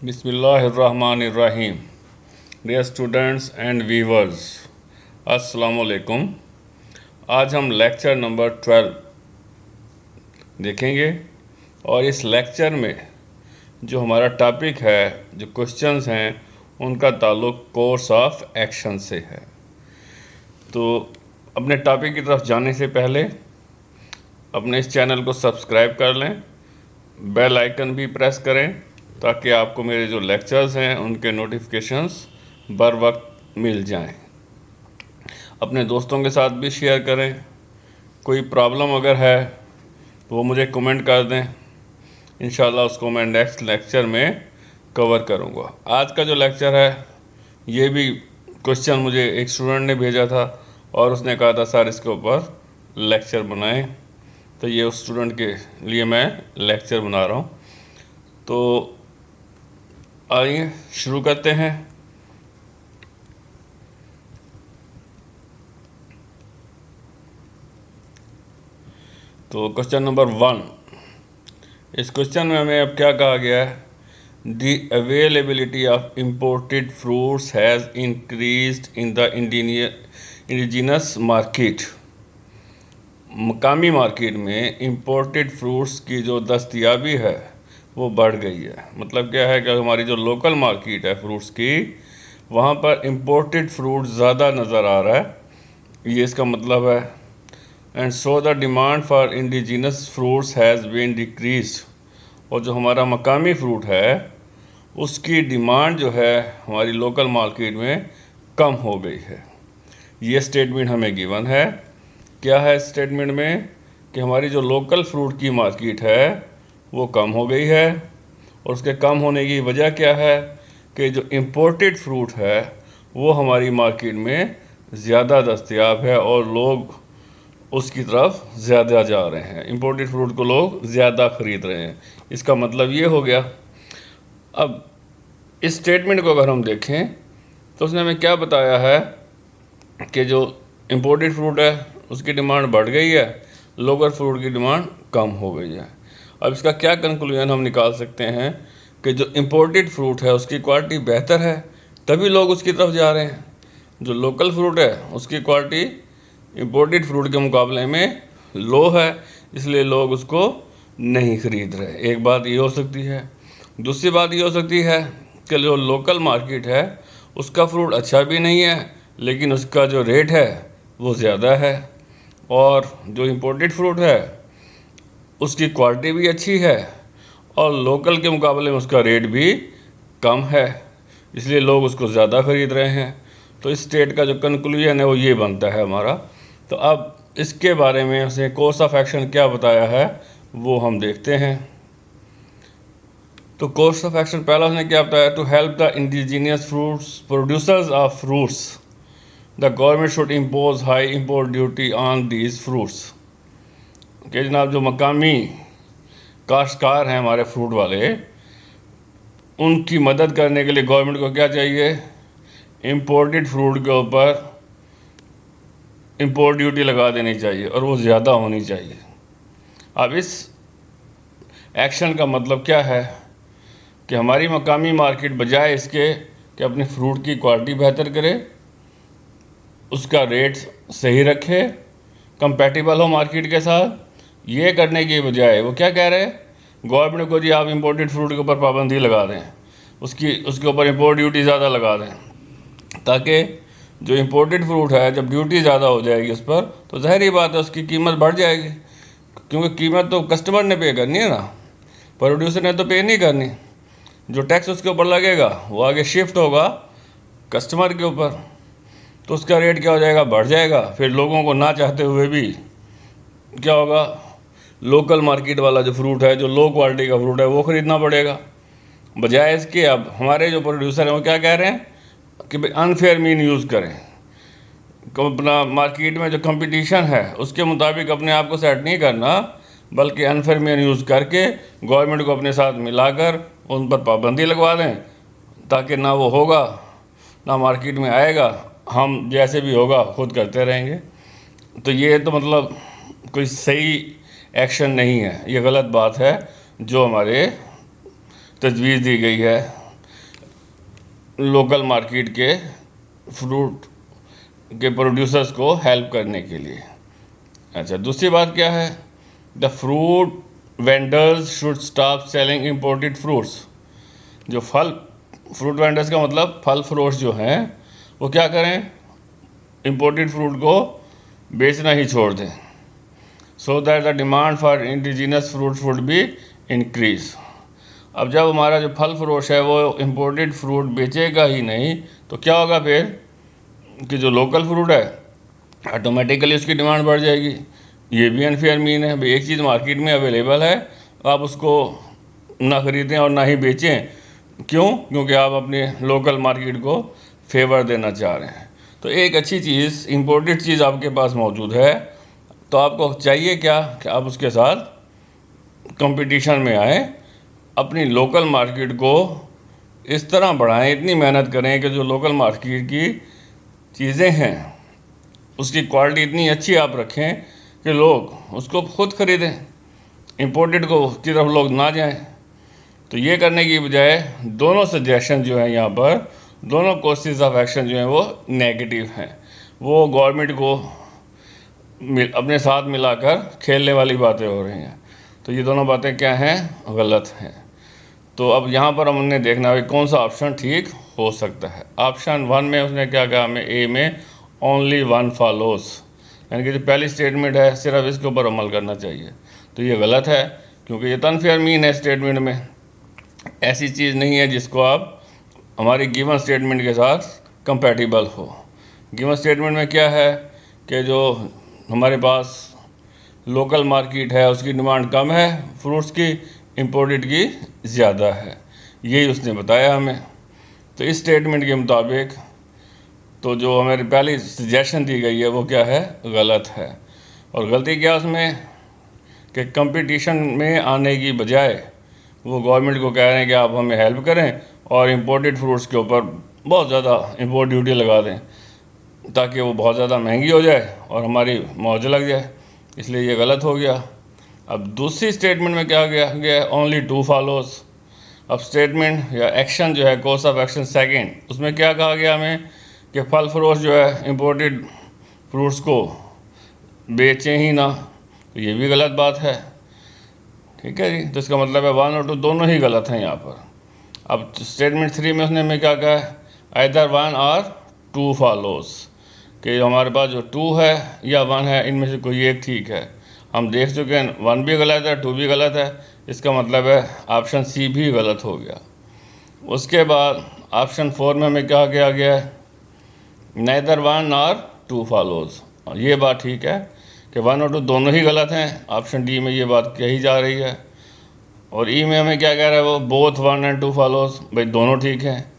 बिस्मिल्लाहिर्रहमानिर्रहीम। Dear students and viewers, अस्सलाम वालेकुम। आज हम लेक्चर नंबर 12 देखेंगे और इस लेक्चर में जो हमारा टॉपिक है, जो क्वेश्चंस हैं, उनका ताल्लुक़ कोर्स ऑफ एक्शन से है। तो अपने टॉपिक की तरफ जाने से पहले अपने इस चैनल को सब्सक्राइब कर लें, बेल आइकन भी प्रेस करें ताकि आपको मेरे जो लेक्चर्स हैं उनके नोटिफिकेशंस बर वक्त मिल जाएं। अपने दोस्तों के साथ भी शेयर करें। कोई प्रॉब्लम अगर है तो वो मुझे कमेंट कर दें, इंशाल्लाह उसको मैं नेक्स्ट लेक्चर में कवर करूँगा। आज का जो लेक्चर है ये भी क्वेश्चन मुझे एक स्टूडेंट ने भेजा था और उसने कहा था सर इसके ऊपर लेक्चर बनाएं, तो ये उस स्टूडेंट के लिए मैं लेक्चर बना रहा हूँ। तो आइए शुरू करते हैं। तो क्वेश्चन नंबर 1, इस क्वेश्चन में हमें अब क्या कहा गया है? The availability of imported fruits has increased in the indigenous market. मकामी मार्केट में इम्पोर्टेड फ्रूट्स की जो दस्तयाबी है वो बढ़ गई है। मतलब क्या है कि हमारी जो लोकल मार्केट है फ्रूट्स की, वहाँ पर इम्पोर्टेड फ्रूट ज़्यादा नज़र आ रहा है, ये इसका मतलब है। And so the demand for indigenous fruits has been decreased. और जो हमारा मकामी फ्रूट है उसकी डिमांड जो है हमारी लोकल मार्केट में कम हो गई है। ये स्टेटमेंट हमें गिवन है। क्या है स्टेटमेंट में? कि हमारी जो लोकल फ्रूट की मार्केट है वो कम हो गई है। और उसके कम होने की वजह क्या है? कि जो इम्पोर्टेड फ्रूट है वो हमारी मार्केट में ज़्यादा दस्तयाब है और लोग उसकी तरफ ज़्यादा जा रहे हैं। इम्पोर्टेड फ्रूट को लोग ज़्यादा ख़रीद रहे हैं। इसका मतलब ये हो गया। अब इस स्टेटमेंट को अगर हम देखें तो उसने हमें क्या बताया है कि जो इम्पोर्टेड फ्रूट है उसकी डिमांड बढ़ गई है, लोकल फ्रूट की डिमांड कम हो गई है। अब इसका क्या कंक्लूजन हम निकाल सकते हैं? कि जो इम्पोर्टेड फ्रूट है उसकी क्वालिटी बेहतर है, तभी लोग उसकी तरफ जा रहे हैं। जो लोकल फ्रूट है उसकी क्वालिटी इम्पोर्टेड फ्रूट के मुकाबले में लो है, इसलिए लोग उसको नहीं ख़रीद रहे। एक बात ये हो सकती है। दूसरी बात ये हो सकती है कि जो लोकल मार्केट है उसका फ्रूट अच्छा भी नहीं है, लेकिन उसका जो रेट है वो ज़्यादा है। और जो इम्पोर्टेड फ्रूट है उसकी क्वालिटी भी अच्छी है और लोकल के मुकाबले में उसका रेट भी कम है, इसलिए लोग उसको ज़्यादा ख़रीद रहे हैं। तो इस स्टेट का जो कंक्लूजन है वो ये बनता है हमारा। तो अब इसके बारे में उसने कोर्स ऑफ एक्शन क्या बताया है वो हम देखते हैं। तो कोर्स ऑफ एक्शन पहला उसने क्या बताया? To help the indigenous fruits producers of fruits the government should impose high import duty on these fruits. कि जनाब जो मकामी काश्तकार हैं हमारे फ्रूट वाले, उनकी मदद करने के लिए गवर्नमेंट को क्या चाहिए? इम्पोर्टेड फ्रूट के ऊपर इम्पोर्ट ड्यूटी लगा देनी चाहिए और वो ज़्यादा होनी चाहिए। अब इस एक्शन का मतलब क्या है? कि हमारी मकामी मार्केट बजाय इसके कि अपनी फ्रूट की क्वालिटी बेहतर करे, उसका रेट सही रखे, कंपैटिबल हो मार्केट के साथ, ये करने की बजाय वो क्या कह रहे हैं? गवर्नमेंट को जी आप इम्पोर्टेड फ्रूट के ऊपर पाबंदी लगा दें, उसके ऊपर इम्पोर्ट ड्यूटी ज़्यादा लगा दें, ताकि जो इम्पोर्टेड फ्रूट है जब ड्यूटी ज़्यादा हो जाएगी उस पर तो ज़ाहिर बात है उसकी कीमत बढ़ जाएगी। क्योंकि कीमत तो कस्टमर ने पे करनी है ना, प्रोड्यूसर ने तो पे नहीं करनी। जो टैक्स उसके ऊपर लगेगा वो आगे शिफ्ट होगा कस्टमर के ऊपर, तो उसका रेट क्या हो जाएगा? बढ़ जाएगा। फिर लोगों को ना चाहते हुए भी क्या होगा? लोकल मार्केट वाला जो फ्रूट है, जो लो क्वालिटी का फ्रूट है, वो ख़रीदना पड़ेगा। बजाय इसके अब हमारे जो प्रोड्यूसर हैं वो क्या कह रहे हैं कि भाई अनफेयर मीन यूज़ करें। अपना मार्केट में जो कंपटीशन है उसके मुताबिक अपने आप को सेट नहीं करना, बल्कि अनफेयर मीन यूज़ करके गवर्नमेंट को अपने साथ मिलाकर उन पर पाबंदी लगवा दें, ताकि ना वो होगा ना मार्केट में आएगा, हम जैसे भी होगा खुद करते रहेंगे। तो ये तो मतलब कोई सही एक्शन नहीं है, ये गलत बात है जो हमारे तजवीज़ दी गई है। लोकल मार्केट के फ्रूट के प्रोड्यूसर्स को हेल्प करने के लिए। अच्छा, दूसरी बात क्या है, the fruit vendors should stop selling imported fruits. जो फ्रूट वेंडर्स का मतलब फल फरोश जो हैं वो क्या करें, इम्पोर्टेड फ्रूट को बेचना ही छोड़ दें, so that the demand for indigenous fruits would be increase. अब जब हमारा जो फल फरोश है वो इम्पोर्टेड फ्रूट बेचेगा ही नहीं तो क्या होगा फिर कि जो लोकल फ्रूट है ऑटोमेटिकली उसकी डिमांड बढ़ जाएगी। ये भी अनफेयर मीन है भाई, एक चीज़ मार्केट में अवेलेबल है, आप उसको ना ख़रीदें और ना ही बेचें। क्यों? क्योंकि आप अपने लोकल मार्केट को फेवर देना चाह रहे हैं। तो एक अच्छी चीज़, इम्पोर्टेड चीज़ आपके पास मौजूद है, तो आपको चाहिए क्या कि आप उसके साथ कंपटीशन में आएँ, अपनी लोकल मार्केट को इस तरह बढ़ाएं, इतनी मेहनत करें कि जो लोकल मार्केट की चीज़ें हैं उसकी क्वालिटी इतनी अच्छी आप रखें कि लोग उसको खुद ख़रीदें, इम्पोर्टेड को की तरफ लोग ना जाएं। तो ये करने की बजाय दोनों सजेशन जो हैं यहाँ पर, दोनों कोर्सेज ऑफ एक्शन जो हैं वो नेगेटिव हैं, वो गवर्नमेंट को अपने साथ मिलाकर खेलने वाली बातें हो रही हैं। तो ये दोनों बातें क्या हैं, गलत हैं। तो अब यहाँ पर हमने देखना है कौन सा ऑप्शन ठीक हो सकता है। ऑप्शन 1 में उसने क्या कहा हमें, ए में ओनली वन फॉलोस, यानी कि जो पहली स्टेटमेंट है सिर्फ इसके ऊपर अमल करना चाहिए। तो ये गलत है क्योंकि ये अनफेयर मीन है स्टेटमेंट में, ऐसी चीज़ नहीं है जिसको आप हमारी गिवन स्टेटमेंट के साथ कंपैटिबल हो। गिवन स्टेटमेंट में क्या है कि जो हमारे पास लोकल मार्केट है उसकी डिमांड कम है फ्रूट्स की, इम्पोर्टेड की ज़्यादा है, यही उसने बताया हमें। तो इस स्टेटमेंट के मुताबिक तो जो हमारी पहली सजेशन दी गई है वो क्या है, गलत है। और गलती क्या उसमें कि कंपटीशन में आने की बजाय वो गवर्नमेंट को कह रहे हैं कि आप हमें हेल्प करें और इम्पोर्टेड फ्रूट्स के ऊपर बहुत ज़्यादा इम्पोर्ट ड्यूटी लगा दें ताकि वो बहुत ज़्यादा महंगी हो जाए और हमारी मौज लग जाए, इसलिए ये गलत हो गया। अब दूसरी स्टेटमेंट में क्या गया, ओनली 2 फॉलोज। अब स्टेटमेंट या एक्शन जो है, कोर्स ऑफ एक्शन सेकंड, उसमें क्या कहा गया हमें कि फल फरोश जो है इम्पोर्टेड फ्रूट्स को बेचें ही ना, तो ये भी गलत बात है। ठीक है जी, तो इसका मतलब है 1 और 2 दोनों ही गलत हैं यहाँ पर। अब स्टेटमेंट 3 में उसने हमें क्या कहा है, आइदर 1 और 2 फॉलोज, कि हमारे पास जो 2 है या 1 है इनमें से कोई एक ठीक है। हम देख चुके हैं 1 भी गलत है, 2 भी गलत है, इसका मतलब है ऑप्शन सी भी गलत हो गया। उसके बाद ऑप्शन 4 में हमें क्या किया गया है, नाइदर 1 और 2 फॉलोज, ये बात ठीक है कि 1 और 2 दोनों ही गलत हैं। ऑप्शन डी में ये बात कही जा रही है। और ई में हमें क्या कह रहा है वो, बोथ 1 एंड 2 फॉलोज, भाई दोनों ठीक हैं।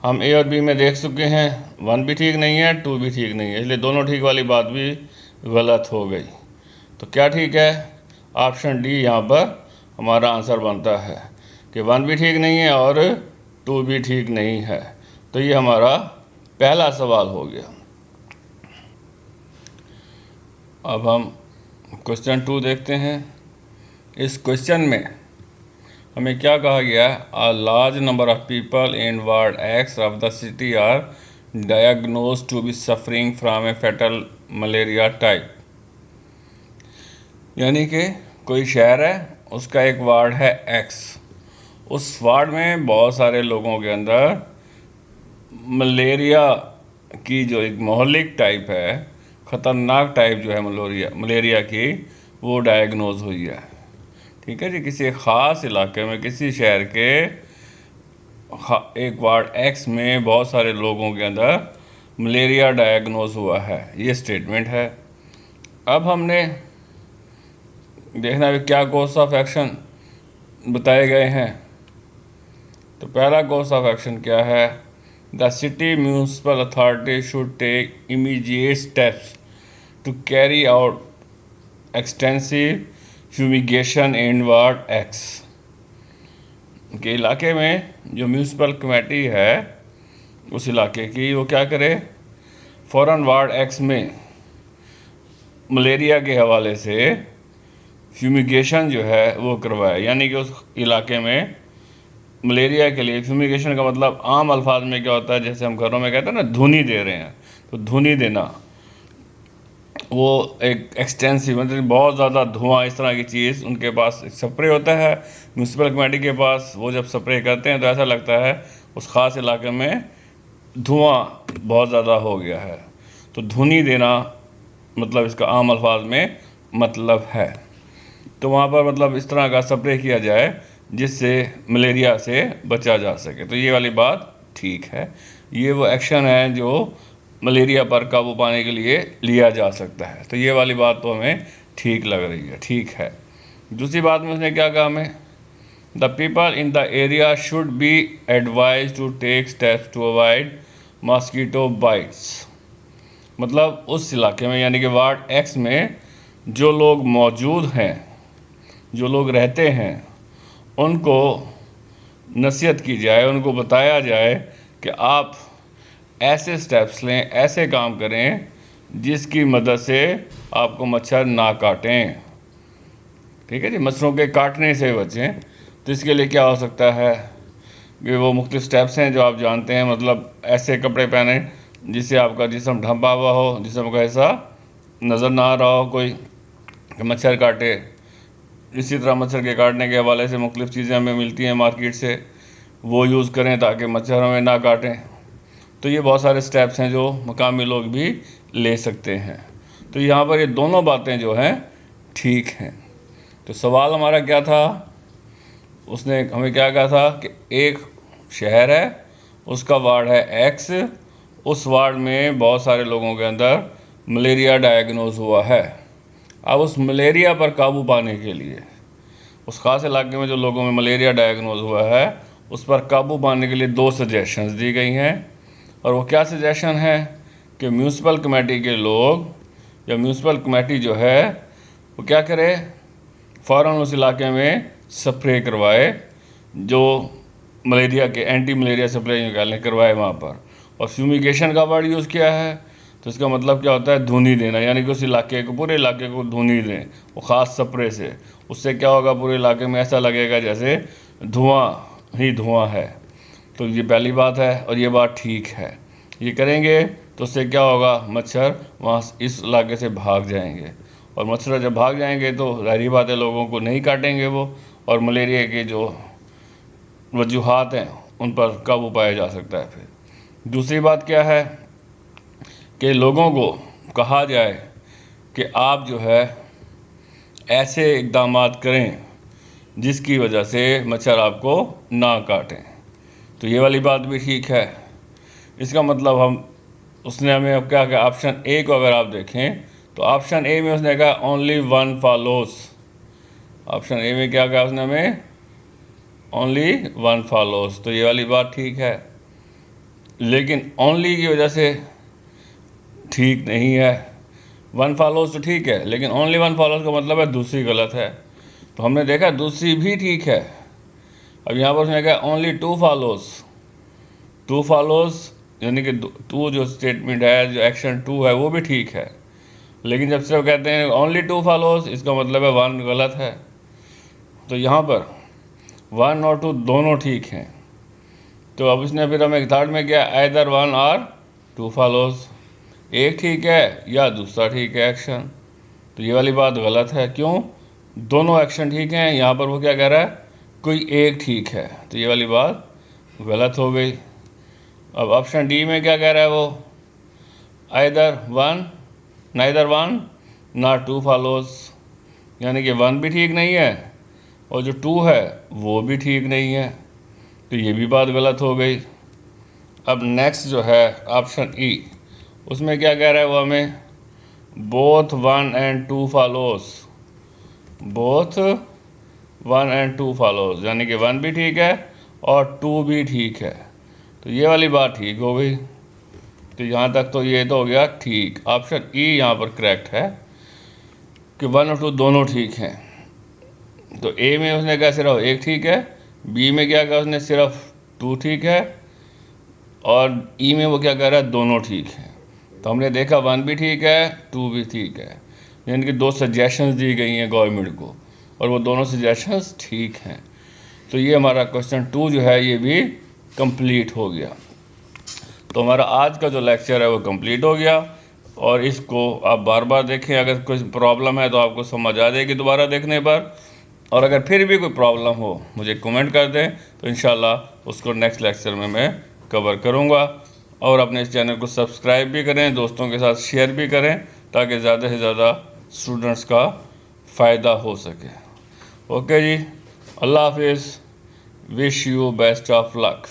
हम ए और बी में देख चुके हैं 1 भी ठीक नहीं है, 2 भी ठीक नहीं है, इसलिए दोनों ठीक वाली बात भी गलत हो गई। तो क्या ठीक है, ऑप्शन डी यहाँ पर हमारा आंसर बनता है कि 1 भी ठीक नहीं है और 2 भी ठीक नहीं है। तो ये हमारा पहला सवाल हो गया। अब हम क्वेश्चन 2 देखते हैं। इस क्वेश्चन में हमें क्या कहा गया है, a large number of people in ward X of the city are diagnosed to be suffering from a fatal malaria type. यानी कि कोई शहर है, उसका एक वार्ड है एक्स, उस वार्ड में बहुत सारे लोगों के अंदर मलेरिया की जो एक मोहल्लिक टाइप है, ख़तरनाक टाइप जो है मलेरिया की, वो डायग्नोज हुई है। ठीक है जी, किसी ख़ास इलाके में, किसी शहर के एक वार्ड एक्स में बहुत सारे लोगों के अंदर मलेरिया डायग्नोज हुआ है, ये स्टेटमेंट है। अब हमने देखना है क्या कोर्स ऑफ एक्शन बताए गए हैं। तो पहला कोर्स ऑफ एक्शन क्या है, the city municipal authority should take immediate steps to carry out extensive fumigation in ward X. के इलाके में जो म्यूनसिपल कमेटी है उस इलाके की, वो क्या करे, फ़ौरन वार्ड एक्स में मलेरिया के हवाले से फ्यूमिगेशन जो है वो करवाए, यानी कि उस इलाके में मलेरिया के लिए फ्यूमिगेशन का मतलब आम अल्फाज में क्या होता है, जैसे हम घरों में कहते हैं ना धुनी दे रहे हैं, तो धुनी देना वो एक एक्सटेंसिव मतलब बहुत ज़्यादा धुआं इस तरह की चीज़, उनके पास एक स्प्रे होता है म्यूनसिपल कमेटी के पास, वो जब स्प्रे करते हैं तो ऐसा लगता है उस ख़ास इलाके में धुआं बहुत ज़्यादा हो गया है। तो धुनी देना मतलब इसका आम अल्फाज में मतलब है। तो वहाँ पर मतलब इस तरह का स्प्रे किया जाए जिससे मलेरिया से बचा जा सके। तो ये वाली बात ठीक है, ये वो एक्शन है जो मलेरिया पर काबू पाने के लिए लिया जा सकता है। तो ये वाली बात तो हमें ठीक लग रही है, ठीक है। दूसरी बात में उसने क्या कहा हमें, the people in the area should be advise to take steps to avoid mosquito bites. मतलब उस इलाके में यानी कि वार्ड एक्स में जो लोग मौजूद हैं, जो लोग रहते हैं, उनको नसीहत की जाए, उनको बताया जाए कि आप ऐसे स्टेप्स लें, ऐसे काम करें जिसकी मदद से आपको मच्छर ना काटें। ठीक है जी, मच्छरों के काटने से बचें। तो इसके लिए क्या हो सकता है कि वो मुख्तलिफ स्टेप्स हैं जो आप जानते हैं। मतलब ऐसे कपड़े पहने जिससे आपका जिस्म ढंपा हुआ हो, जिस्म का ऐसा नज़र ना आ रहा हो कोई कि मच्छर काटे। इसी तरह मच्छर के काटने के हवाले से मुख्तलिफ चीज़ें हमें मिलती हैं मार्केट से, वो यूज़ करें ताकि मच्छर हमें ना काटें। तो ये बहुत सारे स्टेप्स हैं जो मकामी लोग भी ले सकते हैं। तो यहाँ पर ये दोनों बातें जो हैं ठीक हैं। तो सवाल हमारा क्या था, उसने हमें क्या कहा था कि एक शहर है, उसका वार्ड है एक्स, उस वार्ड में बहुत सारे लोगों के अंदर मलेरिया डायग्नोज हुआ है। अब उस मलेरिया पर काबू पाने के लिए, उस ख़ास इलाके में जो लोगों में मलेरिया डायग्नोज हुआ है उस पर काबू पाने के लिए 2 सजेशंस दी गई हैं। और वो क्या सजेशन है कि म्यूनसिपल कमेटी के लोग या म्यूनसिपल कमेटी जो है वो क्या करे, फ़ौरन उस इलाके में स्प्रे करवाए, जो मलेरिया के एंटी मलेरिया स्प्रे निकालने करवाए वहाँ पर। और फ्यूमिगेशन का वर्ड यूज़ किया है, तो इसका मतलब क्या होता है, धुनी देना, यानी कि उस इलाके को, पूरे इलाके को धुनी दें वो ख़ास स्प्रे से। उससे क्या होगा, पूरे इलाके में ऐसा लगेगा जैसे धुआं ही धुआं है। तो ये पहली बात है और ये बात ठीक है। ये करेंगे तो उससे क्या होगा, मच्छर वहाँ इस इलाके से भाग जाएंगे, और मच्छर जब भाग जाएंगे तो ज़ाहिर बात है लोगों को नहीं काटेंगे वो, और मलेरिया के जो वजूहात हैं उन पर काबू पाया जा सकता है। फिर दूसरी बात क्या है कि लोगों को कहा जाए कि आप जो है ऐसे इक़दामात करें जिसकी वजह से मच्छर आपको ना काटें। तो ये वाली बात भी ठीक है। इसका मतलब उसने हमें अब क्या कहा, ऑप्शन ए को अगर आप देखें तो ऑप्शन ए में उसने कहा only one follows. Option A में क्या कहा उसने हमें, ओनली वन फॉलोस। तो ये वाली बात ठीक है, लेकिन ओनली की वजह से ठीक नहीं है। वन फॉलोस तो ठीक है, लेकिन ओनली वन फॉलोस का मतलब है दूसरी गलत है। तो हमने देखा दूसरी भी ठीक है। अब यहाँ पर उसने कहा only two follows. Two follows यानी कि टू जो स्टेटमेंट है, जो एक्शन टू है वो भी ठीक है, लेकिन जब से वो कहते हैं ओनली टू फॉलोस, इसका मतलब है वन गलत है। तो यहाँ पर वन और टू दोनों ठीक हैं। तो अब इसने फिर हमें थर्ड में क्या, आइदर वन और टू फॉलोस, एक ठीक है या दूसरा ठीक है एक्शन। तो ये वाली बात गलत है। क्यों, दोनों एक्शन ठीक हैं, यहाँ पर वो क्या कह रहा है, कोई एक ठीक है। तो ये वाली बात गलत हो गई। अब ऑप्शन डी में क्या कह रहा है वो, either one neither one not two follows, यानी कि वन भी ठीक नहीं है और जो टू है वो भी ठीक नहीं है। तो ये भी बात गलत हो गई। अब नेक्स्ट जो है ऑप्शन ई, उसमें क्या कह रहा है वो हमें, both one and two follows. Both one and two follows, यानी कि वन भी ठीक है और टू भी ठीक है। तो ये वाली बात ठीक हो गई। तो यहाँ तक तो ये तो हो गया ठीक। ऑप्शन ई यहाँ पर करेक्ट है कि वन और टू दोनों ठीक हैं। तो ए में उसने कहा सिर्फ एक ठीक है, बी में क्या कहा उसने सिर्फ टू ठीक है, और ई में वो क्या कह रहा है, दोनों ठीक हैं। तो हमने देखा वन भी ठीक है, टू भी ठीक है, यानी कि 2 सजेशंस दी गई हैं गवर्नमेंट को और वो दोनों सजेशंस ठीक हैं। तो तो ये हमारा क्वेश्चन 2 जो है ये भी कंप्लीट हो गया। तो हमारा आज का जो लेक्चर है वो कंप्लीट हो गया, और इसको आप बार बार देखें। अगर कोई प्रॉब्लम है तो आपको समझ आ जाएगी दोबारा देखने पर, और अगर फिर भी कोई प्रॉब्लम हो मुझे कमेंट कर दें, तो इंशाल्लाह उसको नेक्स्ट लेक्चर में मैं कवर करूँगा। और अपने इस चैनल को सब्सक्राइब भी करें, दोस्तों के साथ शेयर भी करें, ताकि ज़्यादा से ज़्यादा स्टूडेंट्स का फ़ायदा हो सके। ओके जी, अल्लाह हाफिज़, wish you best of luck.